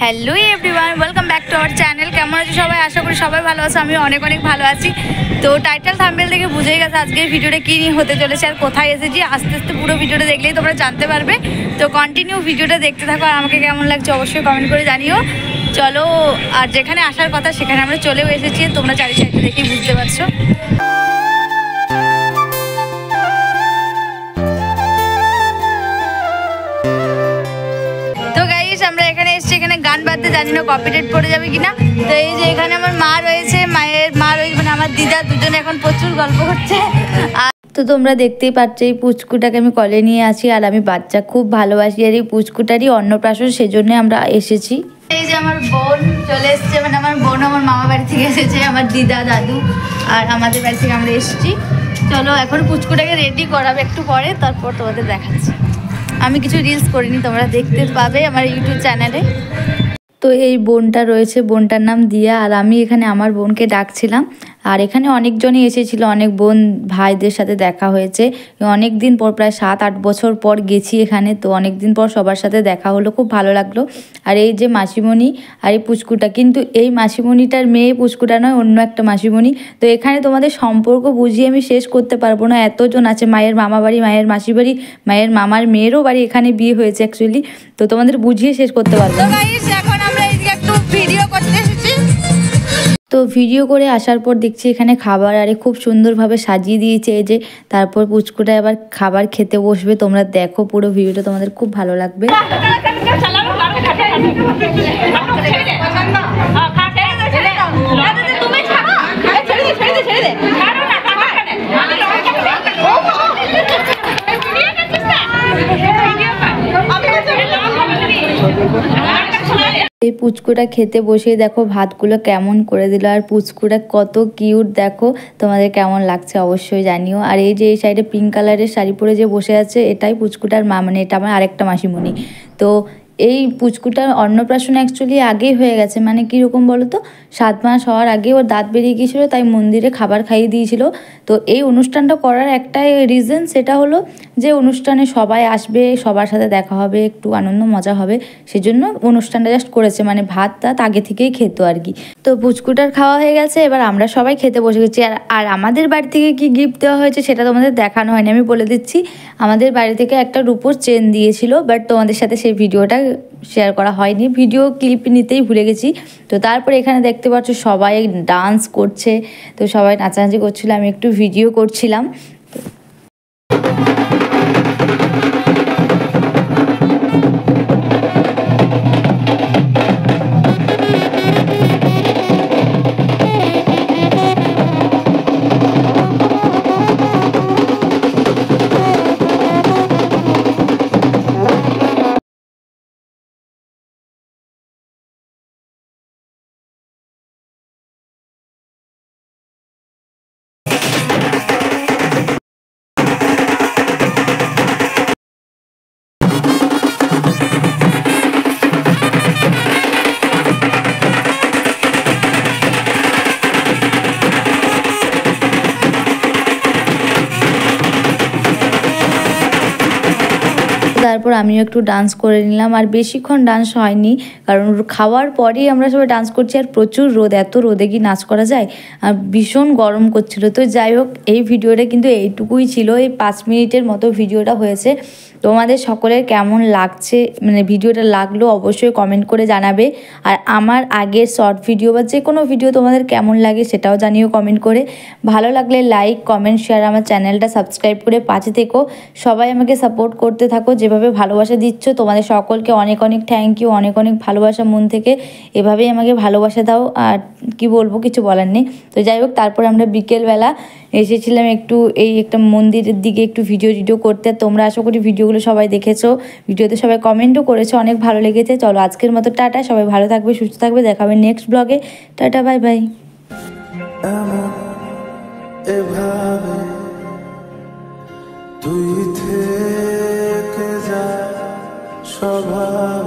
Hello everyone, welcome back to our channel. কেমন আছো সবাই? আশা করি সবাই ভালো আছো। আমি অনেক ভালো আছি। তো টাইটেল থাম্বনেল থেকে বুঝেই গেছে আজকের ভিডিওটা কী নিয়ে হতে চলেছে আর কোথায় এসেছি। আস্তে আস্তে পুরো ভিডিওটা দেখলেই তোমরা জানতে পারবে। তো কন্টিনিউ ভিডিওটা দেখতে থাকো আর আমাকে কেমন লাগছে অবশ্যই কমেন্ট করে জানিও। চলো, আর যেখানে আসার কথা সেখানে আমরা চলেও এসেছি। তোমরা চারি সাইডে দেখেই বুঝতে পারছো। আমরা এখানে এসেছি, এখানে গান বাজতে, জানি না কপিরাইট পড়ে যাবে কিনা। তো এই যে এখানে আমার মা রয়েছে, মায়ের মা রয়েছে, মানে আমার দিদা, দুজনে এখন প্রচুর গল্প করছে। আর তো তোমরা দেখতেই পাচ্ছ এই পুচকুটাকে আমি কলে নিয়ে আসি আর আমি বাচ্চা খুব ভালোবাসি। আর এই পুচকুটারই অন্নপ্রাশন, সেজন্য আমরা এসেছি। এই যে আমার বোন চলে এসছে, মানে আমার বোন আমার মামা বাড়ি থেকে এসেছে, আমার দিদা দাদু আর আমাদের বাড়ি থেকে আমরা এসেছি। চলো এখন পুচকুটাকে রেডি করাবে একটু পরে, তারপর তোমাদের দেখাচ্ছি। আমি কিছু রিলস করিনি, তোমরা দেখতে পাবে আমার ইউটিউব চ্যানেলে। তো এই বোনটা রয়েছে, বোনটার নাম দিয়া, আর আমি এখানে আমার বোনকে ডাকছিলাম। আর এখানে অনেকজনই এসেছিলো, অনেক বোন ভাইদের সাথে দেখা হয়েছে। অনেক দিন পর, প্রায় 7-8 বছর পর গেছি এখানে। তো অনেক দিন পর সবার সাথে দেখা হলো, খুব ভালো লাগলো। আর এই যে মাসিমণি আর এই পুচকুটা, কিন্তু এই মাসিমণিটার মেয়ে পুচকুটা নয়, অন্য একটা মাসিমণি। তো এখানে তোমাদের সম্পর্ক বুঝিয়ে আমি শেষ করতে পারবো না, এতজন আছে। মায়ের মামা বাড়ি, মায়ের মাসি বাড়ি, মায়ের মামার মেয়েরও বাড়ি এখানে বিয়ে হয়েছে অ্যাকচুয়ালি। তো তোমাদের বুঝিয়ে শেষ করতে পারবো না। এখন আমরা একটু ভিডিও করতে এসেছি। তো ভিডিও করে আসার পর দেখছি এখানে খাবার আরে খুব সুন্দরভাবে সাজিয়ে দিয়েছে। এই যে তারপর পুচকুটা এবার খাবার খেতে বসবে। তোমরা দেখো পুরো ভিডিওটা, তোমাদের খুব ভালো লাগবে। এই পুচকুটা খেতে বসেই দেখো ভাতগুলো কেমন করে দিল। আর পুচকুটা কত কিউট দেখো, তোমাদের কেমন লাগছে অবশ্যই জানিও। আর এই যে এই সাইডে পিঙ্ক কালারের শাড়ি পরে যে বসে আছে, এটাই পুচকুটার মা, মানে এটা আমার আরেকটা মাসিমণি। তো এই পুচকুটার অন্নপ্রাশন অ্যাকচুয়ালি আগেই হয়ে গেছে, মানে কীরকম বলো তো, 7 মাস হওয়ার আগে ওর দাঁত বেরিয়ে গিয়েছিলো, তাই মন্দিরে খাবার খাইয়ে দিয়েছিল। তো এই অনুষ্ঠানটা করার একটাই রিজন, সেটা হলো যে অনুষ্ঠানে সবাই আসবে, সবার সাথে দেখা হবে, একটু আনন্দ মজা হবে, সেজন্য অনুষ্ঠানটা জাস্ট করেছে, মানে ভাত আগে থেকেই খেত আর কি। তো পুচকুটার খাওয়া হয়ে গেছে, এবার আমরা সবাই খেতে বসে গেছি। আর আমাদের বাড়ি থেকে কি গিফট দেওয়া হয়েছে সেটা তোমাদের দেখানো হয়নি, আমি বলে দিচ্ছি। আমাদের বাড়ি থেকে একটা রূপোর চেন দিয়েছিল, বাট তোমাদের সাথে সেই ভিডিওটা শেয়ার করা হয়নি, ভিডিও ক্লিপ নিতেই ভুলে গেছি। তো তারপরে এখানে দেখতে পাচ্ছ সবাই ডান্স করছে, তো সবাই নাচানাচি করছিল, আমি একটু ভিডিও করছিলাম। তারপর আমিও একটু ডান্স করে নিলাম, আর বেশিক্ষণ ডান্স হয়নি, কারণ খাওয়ার পরেই আমরা সবাই ডান্স করছি। আর প্রচুর রোদ, এত রোদে কি নাচ করা যায়, আর ভীষণ গরম করছিল। তো যাই হোক, এই ভিডিওটা কিন্তু এইটুকুই ছিল, এই 5 মিনিটের মতো ভিডিওটা হয়েছে। তোমাদের সকলের কেমন লাগছে, মানে ভিডিওটা লাগলো অবশ্যই কমেন্ট করে জানাবে। আর আমার আগের শর্ট ভিডিও বা যে কোনো ভিডিও তোমাদের কেমন লাগে সেটাও জানিও কমেন্ট করে। ভালো লাগলে লাইক, কমেন্ট, শেয়ার, আমার চ্যানেলটা সাবস্ক্রাইব করে পাশে থেকো। সবাই আমাকে সাপোর্ট করতে থাকো, যেভাবে ভালোবাসা দিচ্ছ তোমাদের সকলকে অনেক থ্যাংক ইউ, অনেক ভালোবাসা মন থেকে। এভাবেই আমাকে ভালোবাসা দাও, আর কি বলবো, কিছু বলার নেই। তো যাই হোক, তারপরে আমরা বিকেলবেলা এসেছিলাম একটু এই একটা মন্দিরের দিকে একটু ভিডিও করতে। তোমরা আশা করি ভিডিওগুলো সবাই দেখেছো, ভিডিওতে সবাই কমেন্টও করেছো, অনেক ভালো লেগেছে। চলো আজকের মতো টাটা, সবাই ভালো থাকবে, সুস্থ থাকবে, দেখা হবে নেক্সট ব্লগে। Tata, bye bye. তুই থেকে যা সবাই